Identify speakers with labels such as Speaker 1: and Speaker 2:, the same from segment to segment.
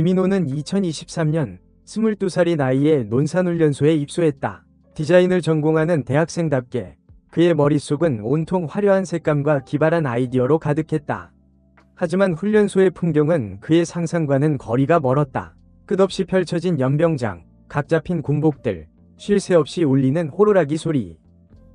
Speaker 1: 이민호는 2023년 22살의 나이에 논산훈련소에 입소했다. 디자인을 전공하는 대학생답게 그의 머릿속은 온통 화려한 색감과 기발한 아이디어로 가득했다. 하지만 훈련소의 풍경은 그의 상상과는 거리가 멀었다. 끝없이 펼쳐진 연병장, 각 잡힌 군복들, 쉴 새 없이 울리는 호루라기 소리.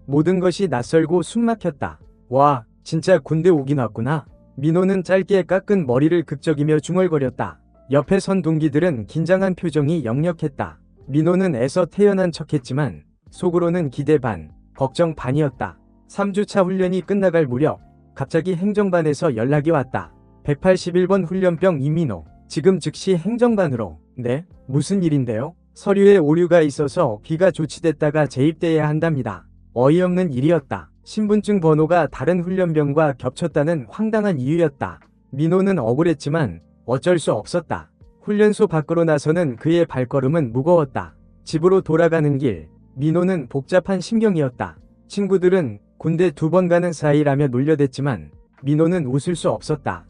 Speaker 1: 모든 것이 낯설고 숨막혔다. 와, 진짜 군대 오긴 왔구나. 민호는 짧게 깎은 머리를 극적이며 중얼거렸다. 옆에 선 동기들은 긴장한 표정이 역력했다. 민호는 애써 태연한 척했지만 속으로는 기대 반, 걱정 반이었다. 3주차 훈련이 끝나갈 무렵 갑자기 행정반에서 연락이 왔다. 181번 훈련병 이민호, 지금 즉시 행정반으로. 네? 무슨 일인데요? 서류에 오류가 있어서 귀가 조치됐다가 재입대해야 한답니다. 어이없는 일이었다. 신분증 번호가 다른 훈련병과 겹쳤다는 황당한 이유였다. 민호는 억울했지만 어쩔 수 없었다. 훈련소 밖으로 나서는 그의 발걸음은 무거웠다. 집으로 돌아가는 길, 민호는 복잡한 심경이었다. 친구들은 군대 2번 가는 사이라며 놀려댔지만 민호는 웃을 수 없었다.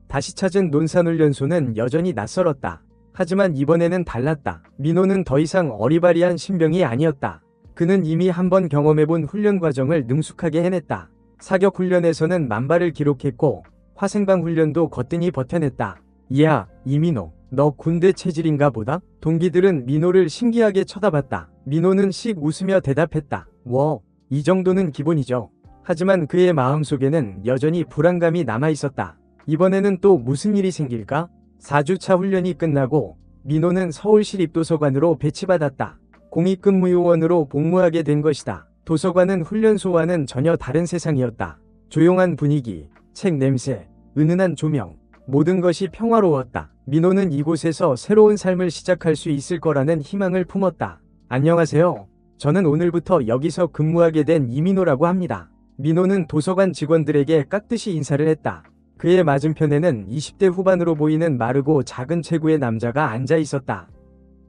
Speaker 1: 다시 찾은 논산훈련소는 여전히 낯설었다. 하지만 이번에는 달랐다. 민호는 더 이상 어리바리한 신병이 아니었다. 그는 이미 한번 경험해본 훈련 과정을 능숙하게 해냈다. 사격 훈련에서는 만발을 기록했고 화생방 훈련도 거뜬히 버텨냈다. 이야, 이민호, 너 군대 체질인가 보다? 동기들은 민호를 신기하게 쳐다봤다. 민호는 씩 웃으며 대답했다. 이 정도는 기본이죠. 하지만 그의 마음속에는 여전히 불안감이 남아있었다. 이번에는 또 무슨 일이 생길까? 4주차 훈련이 끝나고 민호는 서울시립도서관으로 배치받았다. 공익근무요원으로 복무하게 된 것이다. 도서관은 훈련소와는 전혀 다른 세상이었다. 조용한 분위기, 책 냄새, 은은한 조명, 모든 것이 평화로웠다. 민호는 이곳에서 새로운 삶을 시작할 수 있을 거라는 희망을 품었다. 안녕하세요. 저는 오늘부터 여기서 근무하게 된 이민호라고 합니다. 민호는 도서관 직원들에게 깍듯이 인사를 했다. 그의 맞은편에는 20대 후반으로 보이는 마르고 작은 체구의 남자가 앉아 있었다.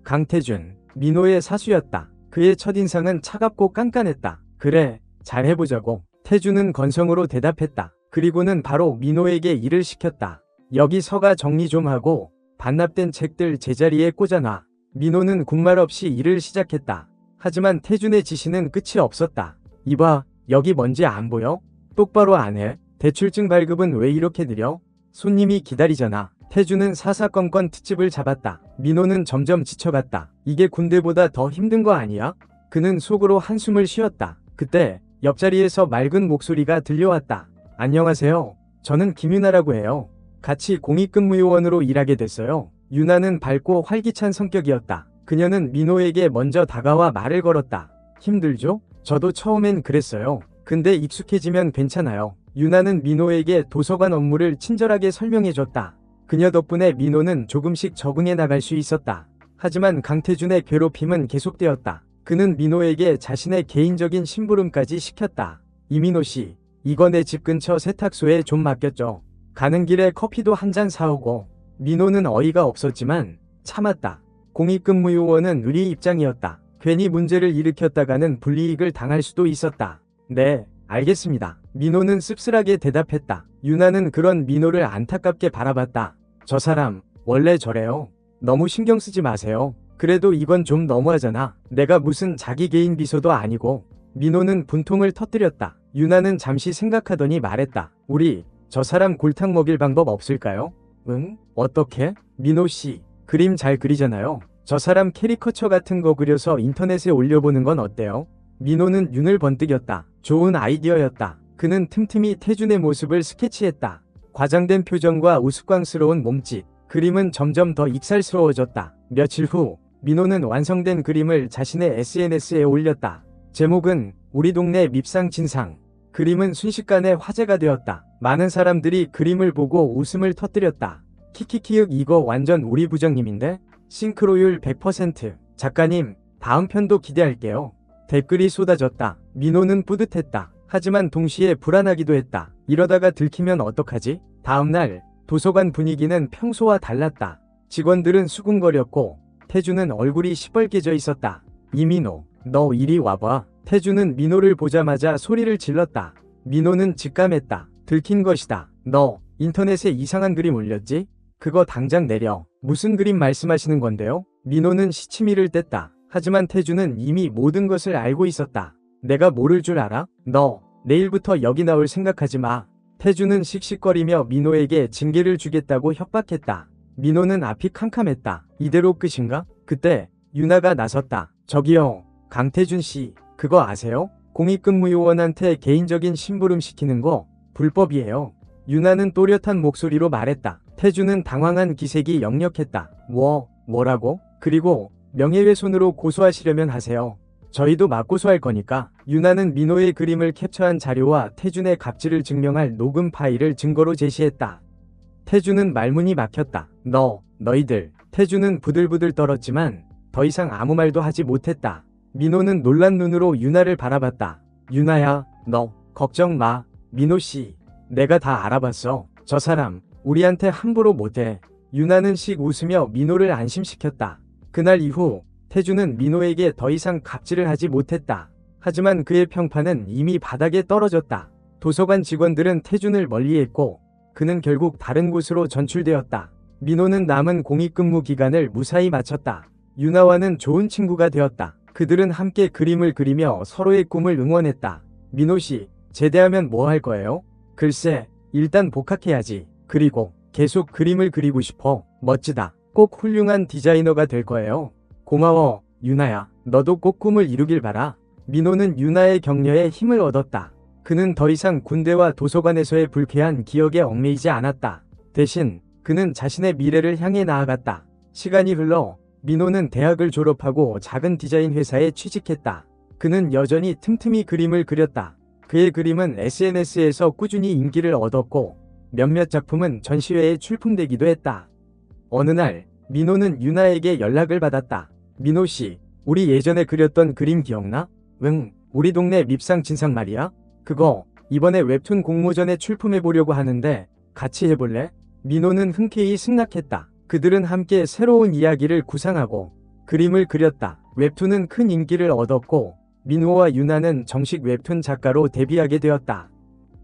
Speaker 1: 강태준, 민호의 사수였다. 그의 첫인상은 차갑고 깐깐했다. 그래, 잘 해보자고. 태준은 건성으로 대답했다. 그리고는 바로 민호에게 일을 시켰다. 여기 서가 정리 좀 하고 반납된 책들 제자리에 꽂아놔. 민호는 군말 없이 일을 시작했다. 하지만 태준의 지시는 끝이 없었다. 이봐, 여기 뭔지 안 보여? 똑바로 안 해. 대출증 발급은 왜 이렇게 느려? 손님이 기다리잖아. 태준은 사사건건 트집을 잡았다. 민호는 점점 지쳐갔다. 이게 군대보다 더 힘든 거 아니야? 그는 속으로 한숨을 쉬었다. 그때 옆자리에서 맑은 목소리가 들려왔다. 안녕하세요. 저는 김유나라고 해요. 같이 공익근무요원으로 일하게 됐어요. 유나는 밝고 활기찬 성격이었다. 그녀는 민호에게 먼저 다가와 말을 걸었다. 힘들죠? 저도 처음엔 그랬어요. 근데 익숙해지면 괜찮아요. 유나는 민호에게 도서관 업무를 친절하게 설명해줬다. 그녀 덕분에 민호는 조금씩 적응해 나갈 수 있었다. 하지만 강태준의 괴롭힘은 계속되었다. 그는 민호에게 자신의 개인적인 심부름까지 시켰다. 이민호 씨, 이거 내 집 근처 세탁소에 좀 맡겼죠. 가는 길에 커피도 한 잔 사오고. 민호는 어이가 없었지만 참았다. 공익근무요원은 의리 입장이었다. 괜히 문제를 일으켰다가는 불이익을 당할 수도 있었다. 네, 알겠습니다. 민호는 씁쓸하게 대답했다. 유나는 그런 민호를 안타깝게 바라봤다. 저 사람 원래 저래요. 너무 신경 쓰지 마세요. 그래도 이건 좀 너무하잖아. 내가 무슨 자기 개인 비서도 아니고. 민호는 분통을 터뜨렸다. 유나는 잠시 생각하더니 말했다. 우리 저 사람 골탕 먹일 방법 없을까요? 응? 어떻게? 민호 씨, 그림 잘 그리잖아요. 저 사람 캐리커처 같은 거 그려서 인터넷에 올려보는 건 어때요? 민호는 눈을 번뜩였다. 좋은 아이디어였다. 그는 틈틈이 태준의 모습을 스케치했다. 과장된 표정과 우스꽝스러운 몸짓. 그림은 점점 더 익살스러워졌다. 며칠 후 민호는 완성된 그림을 자신의 SNS에 올렸다. 제목은 우리 동네 밉상 진상. 그림은 순식간에 화제가 되었다. 많은 사람들이 그림을 보고 웃음을 터뜨렸다. 키키키윽 이거 완전 우리 부장님인데? 싱크로율 100%. 작가님, 다음 편도 기대할게요. 댓글이 쏟아졌다. 민호는 뿌듯했다. 하지만 동시에 불안하기도 했다. 이러다가 들키면 어떡하지? 다음날 도서관 분위기는 평소와 달랐다. 직원들은 수군거렸고 태준은 얼굴이 시뻘개져 있었다. 이민호, 너 이리 와봐. 태준은 민호를 보자마자 소리를 질렀다. 민호는 직감했다. 들킨 것이다. 너 인터넷에 이상한 그림 올렸지? 그거 당장 내려. 무슨 그림 말씀하시는 건데요? 민호는 시치미를 뗐다. 하지만 태주는 이미 모든 것을 알고 있었다. 내가 모를 줄 알아? 너 내일부터 여기 나올 생각하지 마. 태주는 씩씩거리며 민호에게 징계를 주겠다고 협박했다. 민호는 앞이 캄캄했다. 이대로 끝인가? 그때 유나가 나섰다. 저기요, 강태준 씨, 그거 아세요? 공익근무요원한테 개인적인 심부름 시키는 거 불법이에요. 유나는 또렷한 목소리로 말했다. 태주는 당황한 기색이 역력했다. 뭐라고? 그리고 명예훼손으로 고소하시려면 하세요. 저희도 맞고소할 거니까. 유나는 민호의 그림을 캡처한 자료와 태준의 갑질을 증명할 녹음 파일을 증거로 제시했다. 태준은 말문이 막혔다. 너희들. 태준은 부들부들 떨었지만 더 이상 아무 말도 하지 못했다. 민호는 놀란 눈으로 유나를 바라봤다. 유나야, 너 걱정 마. 민호씨, 내가 다 알아봤어. 저 사람 우리한테 함부로 못해. 유나는 씩 웃으며 민호를 안심시켰다. 그날 이후 태주는 민호에게 더 이상 갑질을 하지 못했다. 하지만 그의 평판은 이미 바닥에 떨어졌다. 도서관 직원들은 태준을 멀리했고 그는 결국 다른 곳으로 전출되었다. 민호는 남은 공익근무 기간을 무사히 마쳤다. 유나와는 좋은 친구가 되었다. 그들은 함께 그림을 그리며 서로의 꿈을 응원했다. 민호씨, 제대하면 뭐 할 거예요? 글쎄, 일단 복학해야지. 그리고 계속 그림을 그리고 싶어. 멋지다. 꼭 훌륭한 디자이너가 될 거예요. 고마워, 유나야. 너도 꼭 꿈을 이루길 바라. 민호는 유나의 격려에 힘을 얻었다. 그는 더 이상 군대와 도서관에서의 불쾌한 기억에 얽매이지 않았다. 대신 그는 자신의 미래를 향해 나아갔다. 시간이 흘러 민호는 대학을 졸업하고 작은 디자인 회사에 취직했다. 그는 여전히 틈틈이 그림을 그렸다. 그의 그림은 SNS에서 꾸준히 인기를 얻었고 몇몇 작품은 전시회에 출품되기도 했다. 어느 날 민호는 유나에게 연락을 받았다. 민호씨, 우리 예전에 그렸던 그림 기억나? 응, 우리 동네 밉상 진상 말이야. 그거 이번에 웹툰 공모전에 출품해보려고 하는데 같이 해볼래? 민호는 흔쾌히 승낙했다. 그들은 함께 새로운 이야기를 구상하고 그림을 그렸다. 웹툰은 큰 인기를 얻었고 민호와 유나는 정식 웹툰 작가로 데뷔하게 되었다.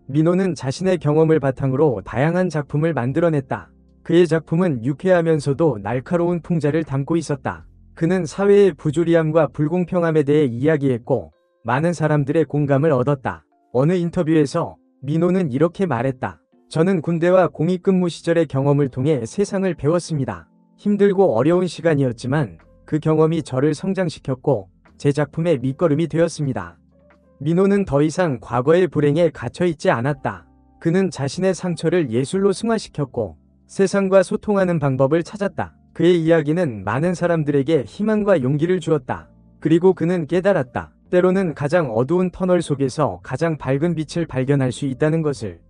Speaker 1: 민호는 자신의 경험을 바탕으로 다양한 작품을 만들어냈다. 그의 작품은 유쾌하면서도 날카로운 풍자를 담고 있었다. 그는 사회의 부조리함과 불공평함에 대해 이야기했고 많은 사람들의 공감을 얻었다. 어느 인터뷰에서 민호는 이렇게 말했다. 저는 군대와 공익근무 시절의 경험을 통해 세상을 배웠습니다. 힘들고 어려운 시간이었지만 그 경험이 저를 성장시켰고 제 작품의 밑거름이 되었습니다. 민호는 더 이상 과거의 불행에 갇혀있지 않았다. 그는 자신의 상처를 예술로 승화시켰고 세상과 소통하는 방법을 찾았다. 그의 이야기는 많은 사람들에게 희망과 용기를 주었다. 그리고 그는 깨달았다. 때로는 가장 어두운 터널 속에서 가장 밝은 빛을 발견할 수 있다는 것을.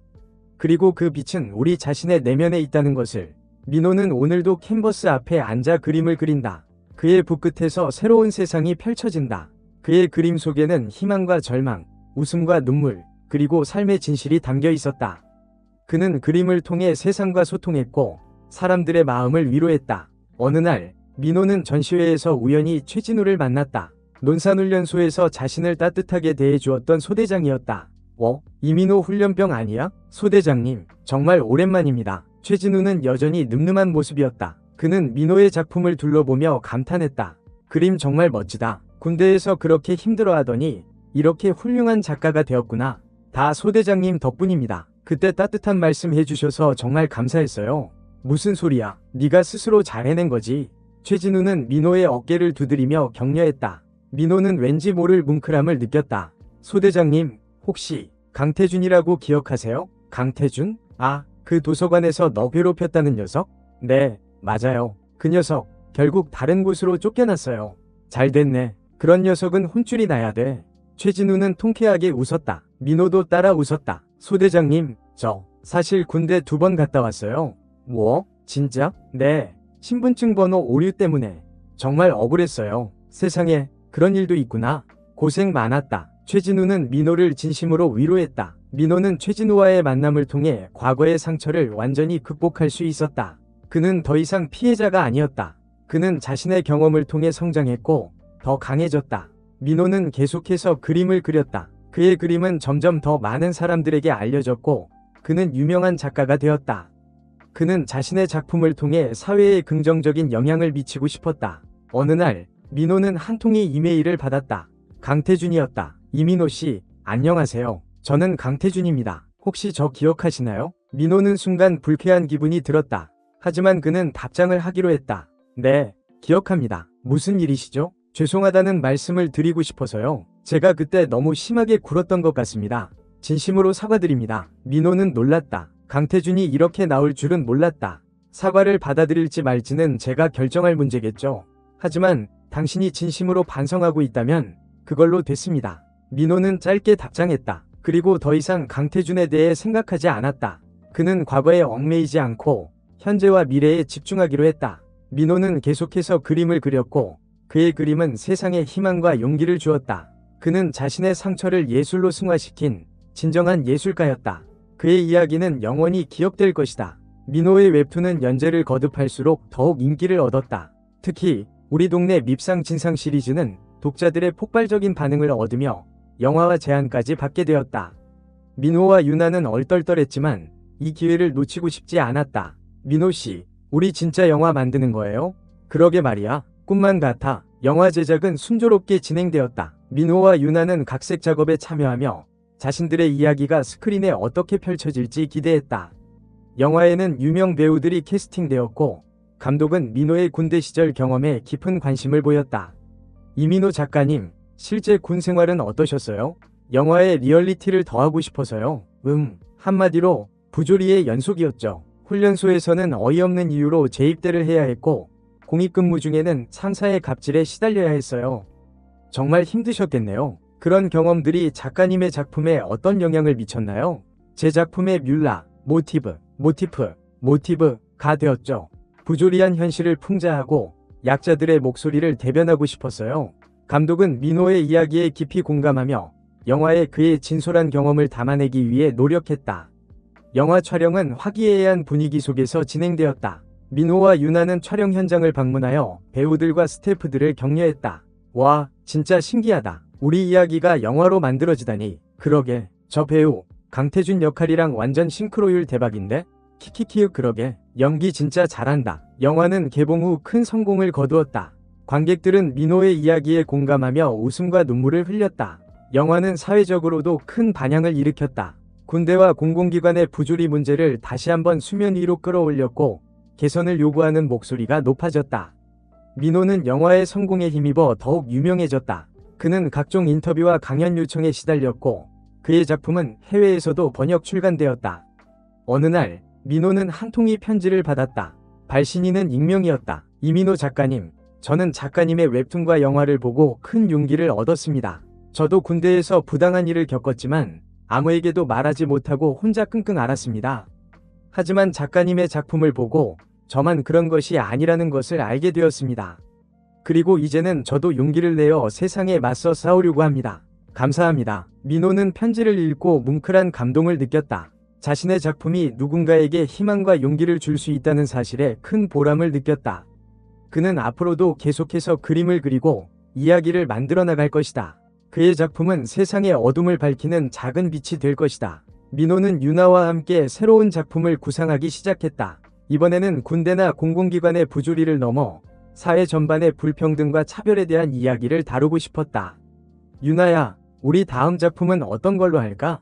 Speaker 1: 그리고 그 빛은 우리 자신의 내면에 있다는 것을. 민호는 오늘도 캔버스 앞에 앉아 그림을 그린다. 그의 붓끝에서 새로운 세상이 펼쳐진다. 그의 그림 속에는 희망과 절망, 웃음과 눈물, 그리고 삶의 진실이 담겨 있었다. 그는 그림을 통해 세상과 소통했고 사람들의 마음을 위로했다. 어느 날 민호는 전시회에서 우연히 최진우를 만났다. 논산훈련소에서 자신을 따뜻하게 대해주었던 소대장이었다. 이민호 훈련병 아니야? 소대장님, 정말 오랜만입니다. 최진우는 여전히 늠름한 모습이었다. 그는 민호의 작품을 둘러보며 감탄했다. 그림 정말 멋지다. 군대에서 그렇게 힘들어하더니 이렇게 훌륭한 작가가 되었구나. 다 소대장님 덕분입니다. 그때 따뜻한 말씀 해주셔서 정말 감사했어요. 무슨 소리야. 네가 스스로 잘 해낸 거지. 최진우는 민호의 어깨를 두드리며 격려했다. 민호는 왠지 모를 뭉클함을 느꼈다. 소대장님, 혹시 강태준이라고 기억하세요? 강태준? 아, 그 도서관에서 너 괴롭혔다는 녀석? 네, 맞아요. 그 녀석 결국 다른 곳으로 쫓겨났어요. 잘 됐네. 그런 녀석은 혼쭐이 나야 돼. 최진우는 통쾌하게 웃었다. 민호도 따라 웃었다. 소대장님, 저 사실 군대 2번 갔다 왔어요. 뭐? 진짜? 네. 신분증 번호 오류 때문에. 정말 억울했어요. 세상에 그런 일도 있구나. 고생 많았다. 최진우는 민호를 진심으로 위로했다. 민호는 최진우와의 만남을 통해 과거의 상처를 완전히 극복할 수 있었다. 그는 더 이상 피해자가 아니었다. 그는 자신의 경험을 통해 성장했고 더 강해졌다. 민호는 계속해서 그림을 그렸다. 그의 그림은 점점 더 많은 사람들에게 알려졌고 그는 유명한 작가가 되었다. 그는 자신의 작품을 통해 사회에 긍정적인 영향을 미치고 싶었다. 어느 날 민호는 한 통의 이메일을 받았다. 강태준이었다. 이민호 씨, 안녕하세요. 저는 강태준입니다. 혹시 저 기억하시나요? 민호는 순간 불쾌한 기분이 들었다. 하지만 그는 답장을 하기로 했다. 네, 기억합니다. 무슨 일이시죠? 죄송하다는 말씀을 드리고 싶어서요. 제가 그때 너무 심하게 굴었던 것 같습니다. 진심으로 사과드립니다. 민호는 놀랐다. 강태준이 이렇게 나올 줄은 몰랐다. 사과를 받아들일지 말지는 제가 결정할 문제겠죠. 하지만 당신이 진심으로 반성하고 있다면 그걸로 됐습니다. 민호는 짧게 답장했다. 그리고 더 이상 강태준에 대해 생각하지 않았다. 그는 과거에 얽매이지 않고 현재와 미래에 집중하기로 했다. 민호는 계속해서 그림을 그렸고 그의 그림은 세상에 희망과 용기를 주었다. 그는 자신의 상처를 예술로 승화시킨 진정한 예술가였다. 그의 이야기는 영원히 기억될 것이다. 민호의 웹툰은 연재를 거듭할수록 더욱 인기를 얻었다. 특히 우리 동네 밉상 진상 시리즈는 독자들의 폭발적인 반응을 얻으며 영화화 제안까지 받게 되었다. 민호와 유나는 얼떨떨했지만 이 기회를 놓치고 싶지 않았다. 민호 씨, 우리 진짜 영화 만드는 거예요? 그러게 말이야. 꿈만 같아. 영화 제작은 순조롭게 진행되었다. 민호와 유나는 각색 작업에 참여하며 자신들의 이야기가 스크린에 어떻게 펼쳐질지 기대했다. 영화에는 유명 배우들이 캐스팅되었고 감독은 민호의 군대 시절 경험에 깊은 관심을 보였다. 이민호 작가님, 실제 군 생활은 어떠셨어요? 영화에 리얼리티를 더하고 싶어서요. 한마디로 부조리의 연속이었죠. 훈련소에서는 어이없는 이유로 재입대를 해야 했고 공익근무 중에는 상사의 갑질에 시달려야 했어요. 정말 힘드셨겠네요. 그런 경험들이 작가님의 작품에 어떤 영향을 미쳤나요? 제 작품의 뮬라, 모티프가 되었죠. 부조리한 현실을 풍자하고 약자들의 목소리를 대변하고 싶었어요. 감독은 민호의 이야기에 깊이 공감하며 영화에 그의 진솔한 경험을 담아내기 위해 노력했다. 영화 촬영은 화기애애한 분위기 속에서 진행되었다. 민호와 유나는 촬영 현장을 방문하여 배우들과 스태프들을 격려했다. 와, 진짜 신기하다. 우리 이야기가 영화로 만들어지다니. 그러게, 저 배우 강태준 역할이랑 완전 싱크로율 대박인데? 키키키윽 그러게, 연기 진짜 잘한다. 영화는 개봉 후 큰 성공을 거두었다. 관객들은 민호의 이야기에 공감하며 웃음과 눈물을 흘렸다. 영화는 사회적으로도 큰 반향을 일으켰다. 군대와 공공기관의 부조리 문제를 다시 한번 수면 위로 끌어올렸고 개선을 요구하는 목소리가 높아졌다. 민호는 영화의 성공에 힘입어 더욱 유명해졌다. 그는 각종 인터뷰와 강연 요청에 시달렸고 그의 작품은 해외에서도 번역 출간되었다. 어느 날 민호는 한 통의 편지를 받았다. 발신인은 익명이었다. 이민호 작가님, 저는 작가님의 웹툰과 영화를 보고 큰 용기를 얻었습니다. 저도 군대에서 부당한 일을 겪었지만 아무에게도 말하지 못하고 혼자 끙끙 앓았습니다. 하지만 작가님의 작품을 보고 저만 그런 것이 아니라는 것을 알게 되었습니다. 그리고 이제는 저도 용기를 내어 세상에 맞서 싸우려고 합니다. 감사합니다. 민호는 편지를 읽고 뭉클한 감동을 느꼈다. 자신의 작품이 누군가에게 희망과 용기를 줄 수 있다는 사실에 큰 보람을 느꼈다. 그는 앞으로도 계속해서 그림을 그리고 이야기를 만들어 나갈 것이다. 그의 작품은 세상의 어둠을 밝히는 작은 빛이 될 것이다. 민호는 유나와 함께 새로운 작품을 구상하기 시작했다. 이번에는 군대나 공공기관의 부조리를 넘어 사회 전반의 불평등과 차별에 대한 이야기를 다루고 싶었다. 유나야, 우리 다음 작품은 어떤 걸로 할까?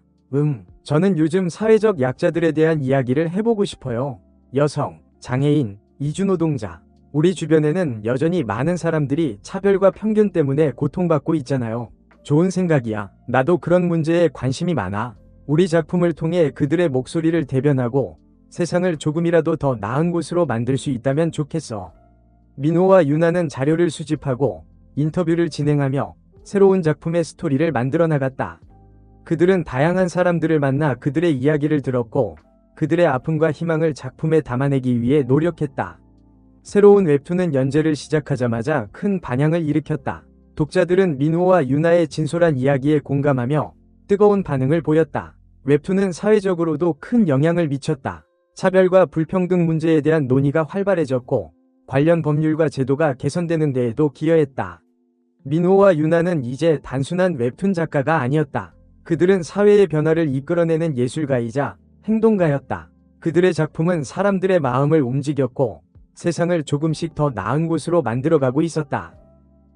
Speaker 1: 저는 요즘 사회적 약자들에 대한 이야기를 해보고 싶어요. 여성, 장애인, 이주노동자. 우리 주변에는 여전히 많은 사람들이 차별과 편견 때문에 고통받고 있잖아요. 좋은 생각이야. 나도 그런 문제에 관심이 많아. 우리 작품을 통해 그들의 목소리를 대변하고 세상을 조금이라도 더 나은 곳으로 만들 수 있다면 좋겠어. 민호와 유나는 자료를 수집하고 인터뷰를 진행하며 새로운 작품의 스토리를 만들어 나갔다. 그들은 다양한 사람들을 만나 그들의 이야기를 들었고 그들의 아픔과 희망을 작품에 담아내기 위해 노력했다. 새로운 웹툰은 연재를 시작하자마자 큰 반향을 일으켰다. 독자들은 민호와 유나의 진솔한 이야기에 공감하며 뜨거운 반응을 보였다. 웹툰은 사회적으로도 큰 영향을 미쳤다. 차별과 불평등 문제에 대한 논의가 활발해졌고 관련 법률과 제도가 개선되는 데에도 기여했다. 민호와 유나는 이제 단순한 웹툰 작가가 아니었다. 그들은 사회의 변화를 이끌어내는 예술가이자 행동가였다. 그들의 작품은 사람들의 마음을 움직였고 세상을 조금씩 더 나은 곳으로 만들어가고 있었다.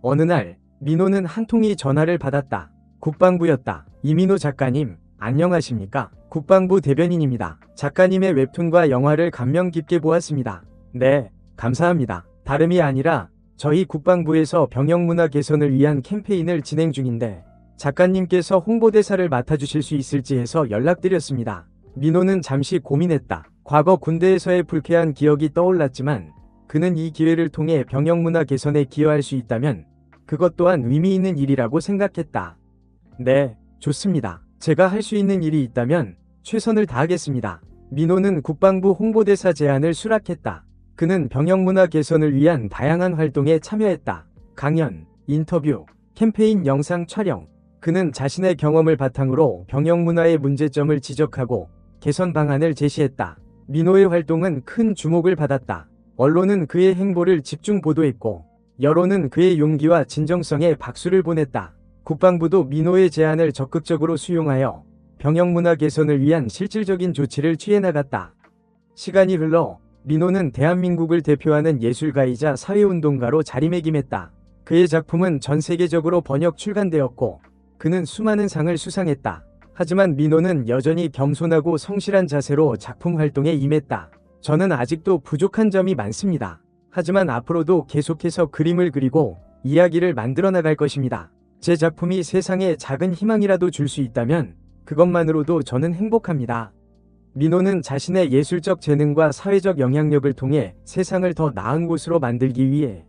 Speaker 1: 어느 날 민호는 한 통의 전화를 받았다. 국방부였다. 이민호 작가님, 안녕하십니까? 국방부 대변인입니다. 작가님의 웹툰과 영화를 감명 깊게 보았습니다. 네, 감사합니다. 다름이 아니라 저희 국방부에서 병역문화 개선을 위한 캠페인을 진행 중인데 작가님께서 홍보대사를 맡아주실 수 있을지 해서 연락드렸습니다. 민호는 잠시 고민했다. 과거 군대에서의 불쾌한 기억이 떠올랐지만 그는 이 기회를 통해 병역문화 개선에 기여할 수 있다면 그것 또한 의미 있는 일이라고 생각했다. 네, 좋습니다. 제가 할 수 있는 일이 있다면 최선을 다하겠습니다. 민호는 국방부 홍보대사 제안을 수락했다. 그는 병역문화 개선을 위한 다양한 활동에 참여했다. 강연, 인터뷰, 캠페인 영상 촬영. 그는 자신의 경험을 바탕으로 병역문화의 문제점을 지적하고 개선 방안을 제시했다. 민호의 활동은 큰 주목을 받았다. 언론은 그의 행보를 집중 보도했고 여론은 그의 용기와 진정성에 박수를 보냈다. 국방부도 민호의 제안을 적극적으로 수용하여 병역문화 개선을 위한 실질적인 조치를 취해 나갔다. 시간이 흘러 민호는 대한민국을 대표하는 예술가이자 사회운동가로 자리매김했다. 그의 작품은 전 세계적으로 번역 출간되었고 그는 수많은 상을 수상했다. 하지만 민호는 여전히 겸손하고 성실한 자세로 작품 활동에 임했다. 저는 아직도 부족한 점이 많습니다. 하지만 앞으로도 계속해서 그림을 그리고 이야기를 만들어 나갈 것입니다. 제 작품이 세상에 작은 희망이라도 줄 수 있다면 그것만으로도 저는 행복합니다. 민호는 자신의 예술적 재능과 사회적 영향력을 통해 세상을 더 나은 곳으로 만들기 위해